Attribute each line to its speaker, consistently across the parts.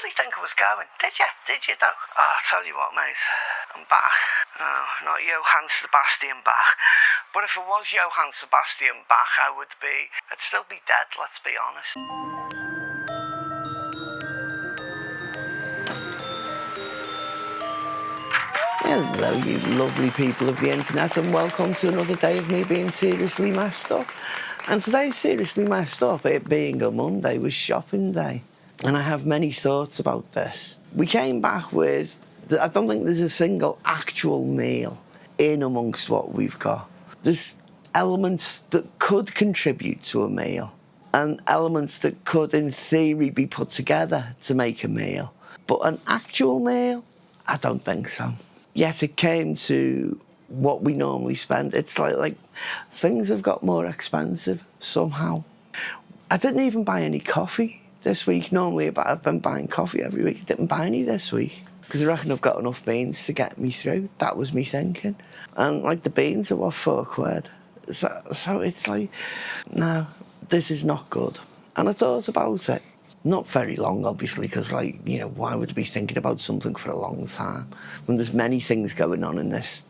Speaker 1: really think I was going. Did you? Did you, though? Oh, I'll tell you what, mate. I'm back. No, not Johann Sebastian Bach. But if it was Johann Sebastian Bach, I'd still be dead, let's be honest. Hello, you lovely people of the internet, and welcome to another day of me being seriously messed up. And today's seriously messed up, it being a Monday, was shopping day. And I have many thoughts about this. We came back with, I don't think there's a single actual meal in amongst what we've got. There's elements that could contribute to a meal, and elements that could, in theory, be put together to make a meal. But an actual meal? I don't think so. Yet it came to what we normally spend. It's like things have got more expensive somehow. I didn't even buy any coffee this week. Normally I've been buying coffee every week. I didn't buy any this week because I reckon I've got enough beans to get me through. That was me thinking. And like the beans are what, £4. So it's like, no, this is not good. And I thought about it. Not very long, obviously, because, why would I be thinking about something for a long time when there's many things going on in this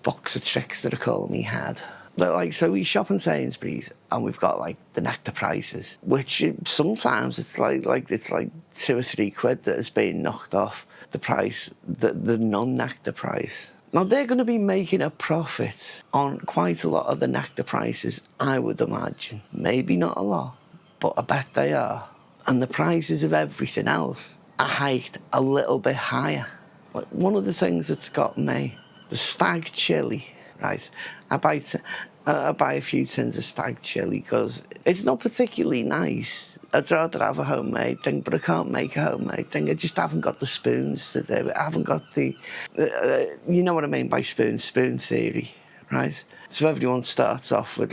Speaker 1: box of tricks that I call me head. But, so we shop in Sainsbury's and we've got, the nectar prices, which sometimes it's like £2 or £3 that is being knocked off the price, the non-nectar price. Now, they're going to be making a profit on quite a lot of the nectar prices, I would imagine. Maybe not a lot, but I bet they are. And the prices of everything else are hiked a little bit higher. One of the things that's got me, the stag chilli, right? I buy a few tins of stag chilli because it's not particularly nice. I'd rather have a homemade thing, but I can't make a homemade thing. I just haven't got the spoons to do it. I haven't got the, you know what I mean by spoon theory, right? So everyone starts off with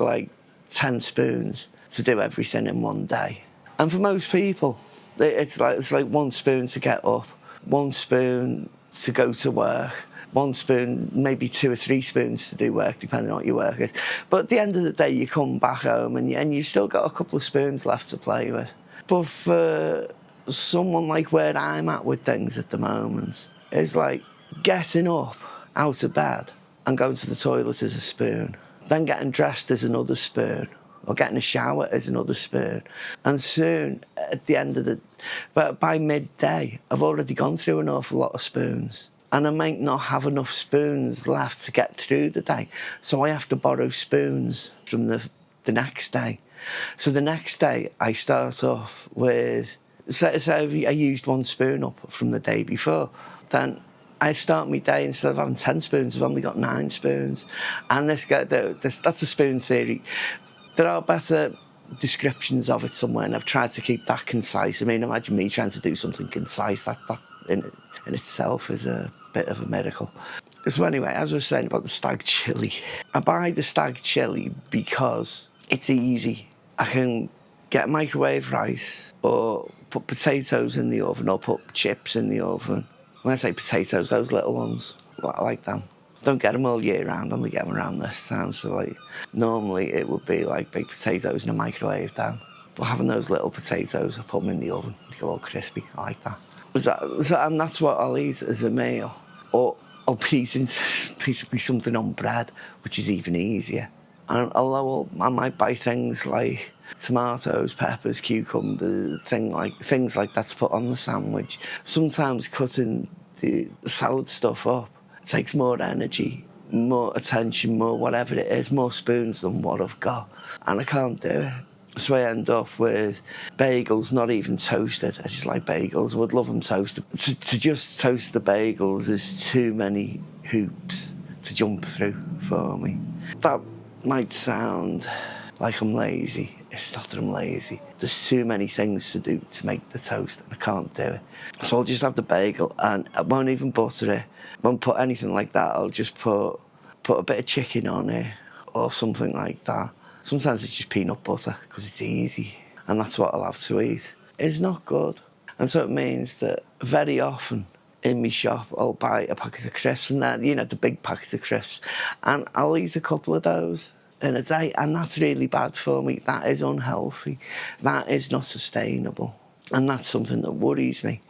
Speaker 1: 10 spoons to do everything in one day. And for most people, it's like 1 spoon to get up, 1 spoon to go to work, 1 spoon, maybe 2 or 3 spoons to do work, depending on what your work is. But at the end of the day, you come back home and you've still got a couple of spoons left to play with. But for someone like where I'm at with things at the moment, it's like getting up out of bed and going to the toilet is a spoon, then getting dressed is another spoon, or getting a shower is another spoon. And soon, at the end of but by midday, I've already gone through an awful lot of spoons. And I might not have enough spoons left to get through the day. So I have to borrow spoons from the next day. So the next day, I start off with, say I used 1 spoon up from the day before, then I start my day, instead of having 10 spoons, I've only got 9 spoons. And that's a spoon theory. There are better descriptions of it somewhere, and I've tried to keep that concise. I mean, imagine me trying to do something concise. That in itself is a bit of a miracle. So anyway, as I was saying about the stag chilli, I buy the stag chilli because it's easy. I can get microwave rice or put potatoes in the oven or put chips in the oven. When I say potatoes, those little ones, I like them. Don't get them all year round, only get them around this time. So normally it would be big potatoes in a microwave then. But having those little potatoes, I put them in the oven, they go all crispy. I like that. And that's what I'll eat as a meal. Or I'll be eating basically something on bread, which is even easier. And although I might buy things like tomatoes, peppers, cucumbers, things like that to put on the sandwich, sometimes cutting the salad stuff up takes more energy, more attention, more whatever it is, more spoons than what I've got. And I can't do it. So I end up with bagels, not even toasted. I just like bagels. I would love them toasted. To just toast the bagels is too many hoops to jump through for me. That might sound like I'm lazy. It's not that I'm lazy. There's too many things to do to make the toast, and I can't do it. So I'll just have the bagel, and I won't even butter it. Won't put anything like that. I'll just put a bit of chicken on it or something like that. Sometimes it's just peanut butter because it's easy, and that's what I'll have to eat. It's not good. And so it means that very often in my shop I'll buy a packet of crisps, and then, the big packets of crisps, and I'll eat a couple of those in a day, and that's really bad for me. That is unhealthy. That is not sustainable. And that's something that worries me.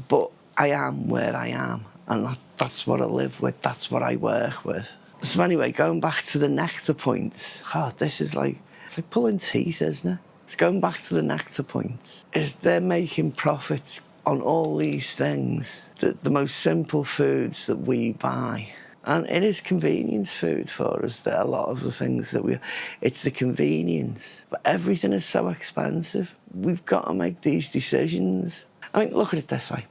Speaker 1: But I am where I am, and that's what I live with, that's what I work with. So anyway, going back to the nectar points, this is like, it's like pulling teeth, isn't it? It's going back to the nectar points. Is they're making profits on all these things, the most simple foods that we buy. And it is convenience food for us, that a lot of the things that it's the convenience. But everything is so expensive. We've got to make these decisions. I mean, look at it this way.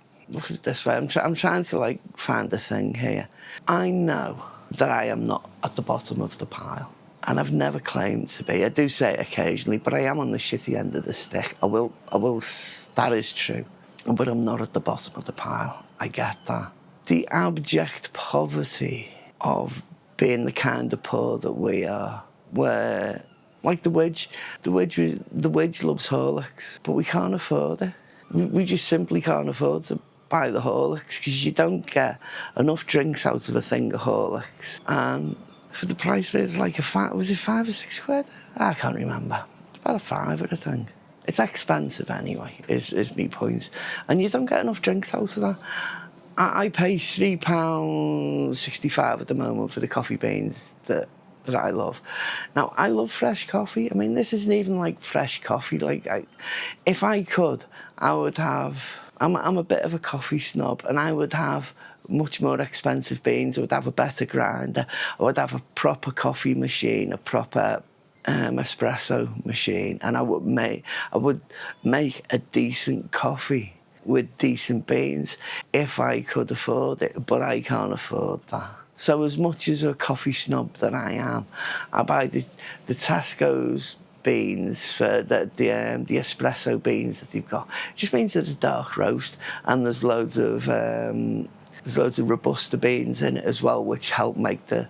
Speaker 1: I'm trying to, like, find a thing here. I know that I am not at the bottom of the pile. And I've never claimed to be. I do say it occasionally, but I am on the shitty end of the stick. I will, that is true. But I'm not at the bottom of the pile. I get that. The abject poverty of being the kind of poor that we are, where, like the Widge loves Horlicks, but we can't afford it. We just simply can't afford to buy the Horlicks, because you don't get enough drinks out of a thing of Horlicks. And for the price of it, it's like was it £5 or £6? I can't remember. It's about £5, I think. It's expensive anyway, is my point. And you don't get enough drinks out of that. I pay £3.65 at the moment for the coffee beans that I love. Now, I love fresh coffee. I mean, this isn't even like fresh coffee. Like, if I could, I would have... I'm a bit of a coffee snob, and I would have much more expensive beans. I would have a better grinder. I would have a proper coffee machine, a proper espresso machine, and I would make a decent coffee with decent beans if I could afford it, but I can't afford that. So as much as a coffee snob that I am, I buy the Tesco's beans for the espresso beans that they've got. It just means that it's dark roast, and there's loads of Robusta beans in it as well, which help make the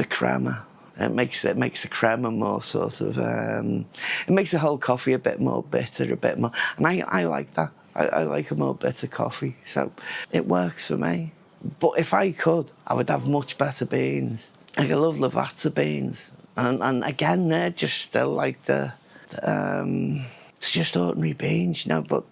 Speaker 1: crema. It makes the crema more sort of... it makes the whole coffee a bit more bitter, a bit more... And I like that. I like a more bitter coffee, so it works for me. But if I could, I would have much better beans. Like, I love Lavazza beans. And again, they're just still like it's just ordinary beans, you know, but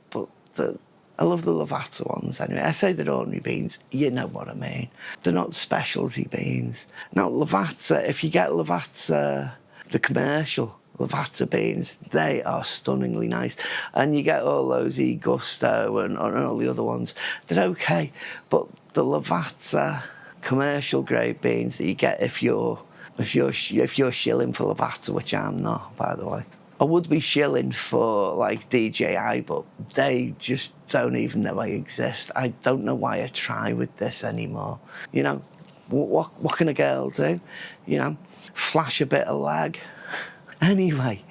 Speaker 1: I love the Lavazza ones anyway. I say they're ordinary beans, you know what I mean. They're not specialty beans. Now, Lavazza, if you get Lavazza, the commercial Lavazza beans, they are stunningly nice. And you get all those E Gusto and all the other ones, they're okay. But the Lavazza commercial grade beans that you get if you're shilling for Lavazza, which I'm not, by the way. I would be shilling for, like, DJI, but they just don't even know I exist. I don't know why I try with this anymore. You know, what can a girl do? You know, flash a bit of lag. Anyway,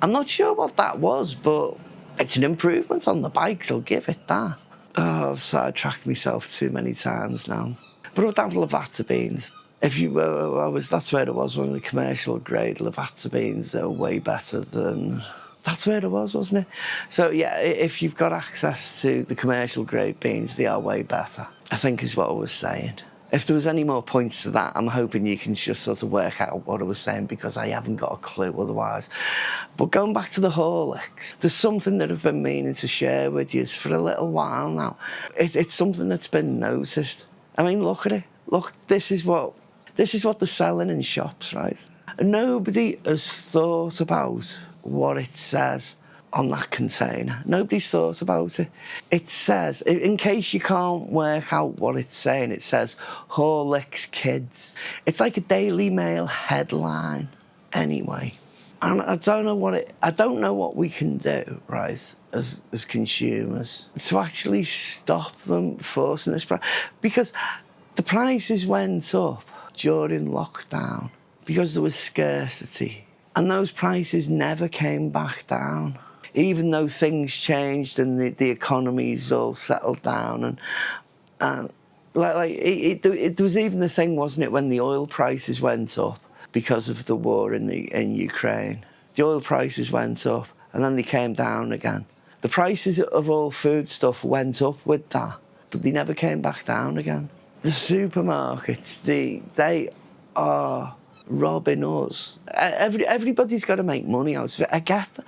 Speaker 1: I'm not sure what that was, but it's an improvement on the bikes, I'll give it that. Oh, I've sidetracked myself too many times now. But with that Lavazza beans, that's where it was, one of the commercial grade Lavazza beans that are way better than... That's where it was, wasn't it? So, yeah, if you've got access to the commercial grade beans, they are way better, I think is what I was saying. If there was any more points to that, I'm hoping you can just sort of work out what I was saying, because I haven't got a clue otherwise. But going back to the Horlicks, there's something that I've been meaning to share with you for a little while now. It's something that's been noticed. I mean, look at it. Look, this is what they're selling in shops, right? And nobody has thought about what it says on that container. Nobody's thought about it. It says, in case you can't work out what it's saying, it says Horlicks Kids. It's like a Daily Mail headline anyway. And I don't know what we can do, right, as consumers, to actually stop them forcing this price. Because the prices went up during lockdown because there was scarcity. And those prices never came back down. Even though things changed and the economy's all settled down, and it was even the thing, wasn't it, when the oil prices went up because of the war in Ukraine. The oil prices went up and then they came down again. The prices of all food stuff went up with that, but they never came back down again. The supermarkets, they are robbing us. Everybody's got to make money out of it. I get that.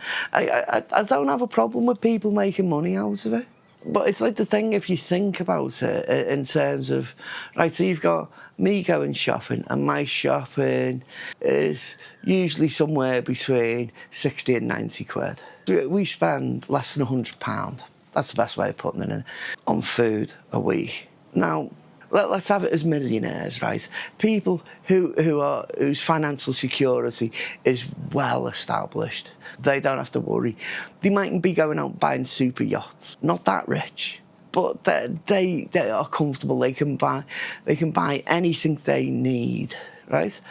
Speaker 1: I don't have a problem with people making money out of it. But it's like the thing, if you think about it in terms of, right, so you've got me going shopping, and my shopping is usually somewhere between 60 and 90 quid. We spend less than £100, that's the best way of putting it in, on food a week. Now, let's have it as millionaires, right? People whose financial security is well established. They don't have to worry. They mightn't be going out buying super yachts. Not that rich, but they are comfortable. They can buy anything they need, right?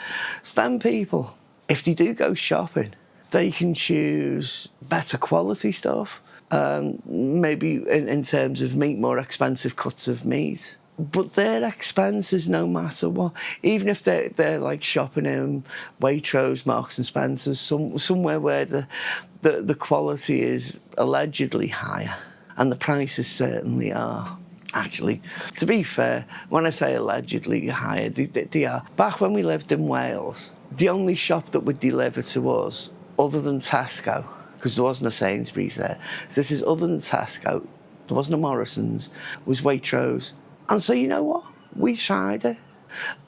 Speaker 1: So them people, if they do go shopping, they can choose better quality stuff. Maybe in terms of meat, more expensive cuts of meat. But their expenses, no matter what, even if they're like shopping in Waitrose, Marks and Spencer's, somewhere where the quality is allegedly higher, and the prices certainly are. Actually, to be fair, when I say allegedly higher, they are. Back when we lived in Wales, the only shop that would deliver to us, other than Tesco, because there wasn't a Sainsbury's there, so this is other than Tesco, there wasn't a Morrison's, was Waitrose. And so, you know what? We tried it.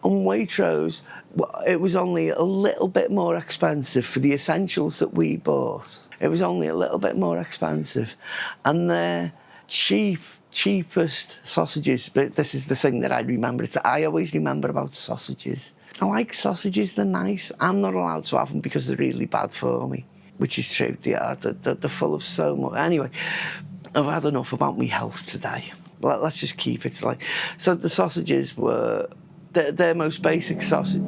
Speaker 1: On Waitrose, it was only a little bit more expensive for the essentials that we bought. It was only a little bit more expensive. And their cheapest sausages, but this is the thing that I remember. I always remember about sausages. I like sausages, they're nice. I'm not allowed to have them because they're really bad for me, which is true. They are. They're full of so much. Anyway, I've had enough about my health today. Let's just keep it like... So the sausages were... Their most basic sausage...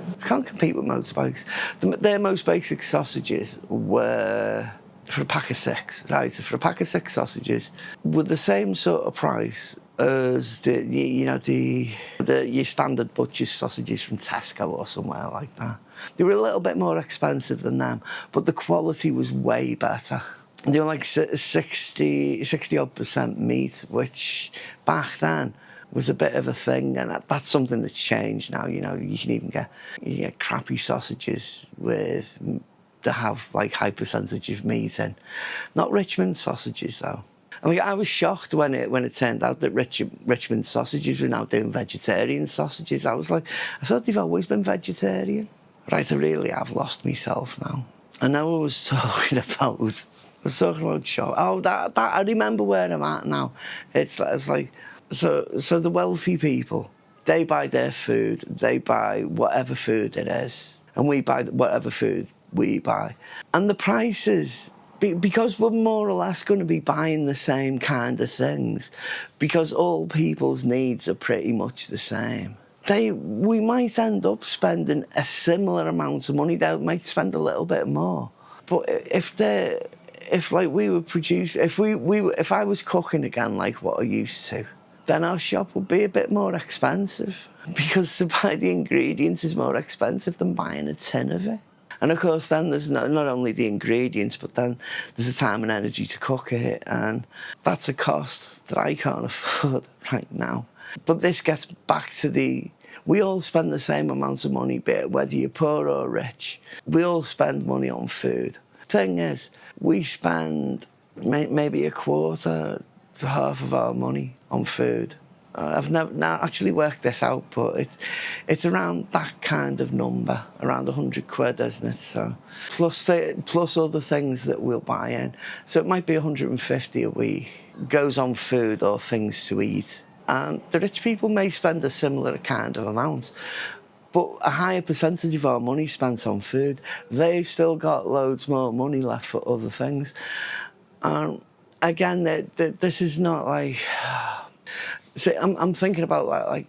Speaker 1: I can't compete with motorbikes. Their most basic sausages were... For a pack of 6, right? So for a pack of 6 sausages, were the same sort of price as your standard butcher's sausages from Tesco or somewhere like that. They were a little bit more expensive than them, but the quality was way better. They were like 60-odd% meat, which back then was a bit of a thing, and that's something that's changed now. You know, you can even get crappy sausages that have like high percentage of meat in. Not Richmond sausages though. I mean, I was shocked when it turned out that Richmond sausages were now doing vegetarian sausages. I thought they've always been vegetarian. Right, I really have lost myself now. I know I was talking about shop. Oh, that I remember where I'm at now. It's like so the wealthy people, they buy their food, they buy whatever food it is, and we buy whatever food we buy. And the prices, because we're more or less going to be buying the same kind of things, because all people's needs are pretty much the same, we might end up spending a similar amount of money. They might spend a little bit more. But if I was cooking again like what I used to, then our shop would be a bit more expensive, because to buy the ingredients is more expensive than buying a tin of it. And of course then there's not only the ingredients, but then there's the time and energy to cook it, and that's a cost that I can't afford right now. But this gets back to we all spend the same amount of money, whether you're poor or rich. We all spend money on food. Thing is, we spend maybe a quarter to half of our money on food. I've never actually worked this out, but it's around that kind of number, around 100 quid, isn't it? So plus other things that we'll buy in. So it might be 150 a week, goes on food or things to eat. And the rich people may spend a similar kind of amount, but a higher percentage of our money spent on food. They've still got loads more money left for other things. Again, this is not like... See, I'm thinking about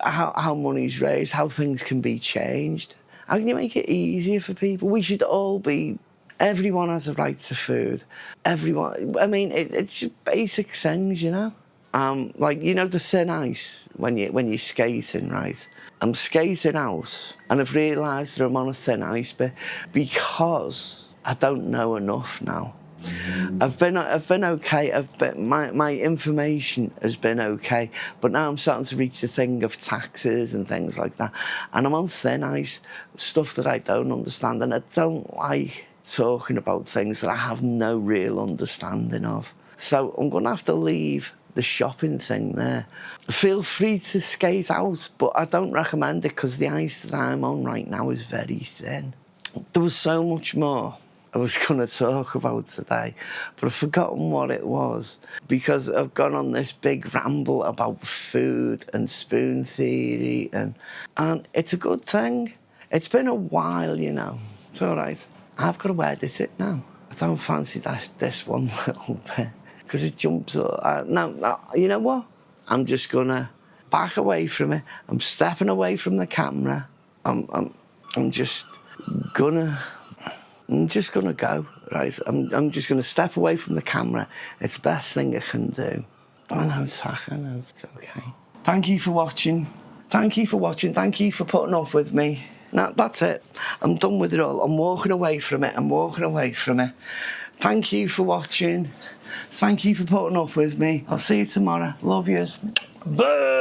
Speaker 1: how money's raised, how things can be changed. How can you make it easier for people? We should all be... Everyone has a right to food. Everyone... I mean, it's just basic things, you know? The thin ice when you're skating, right? I'm skating out, and I've realised that I'm on a thin ice bit because I don't know enough now. I've been okay. My information has been okay, but now I'm starting to reach the thing of taxes and things like that, and I'm on thin ice, stuff that I don't understand, and I don't like talking about things that I have no real understanding of. So I'm going to have to leave the shopping thing there. Feel free to skate out, but I don't recommend it because the ice that I'm on right now is very thin. There was so much more I was going to talk about today, but I've forgotten what it was because I've gone on this big ramble about food and spoon theory, and it's a good thing. It's been a while, you know. It's all right. I've got to edit it now. I don't fancy this one little bit because it jumps up. No, you know what? I'm just going to back away from it. I'm stepping away from the camera. I'm just gonna go, right? I'm just gonna step away from the camera. It's the best thing I can do. I know it's okay. Thank you for watching. Thank you for putting up with me. No, that's it. I'm done with it all. I'm walking away from it. Thank you for watching. Thank you for putting up with me. I'll see you tomorrow. Love yous. Bye.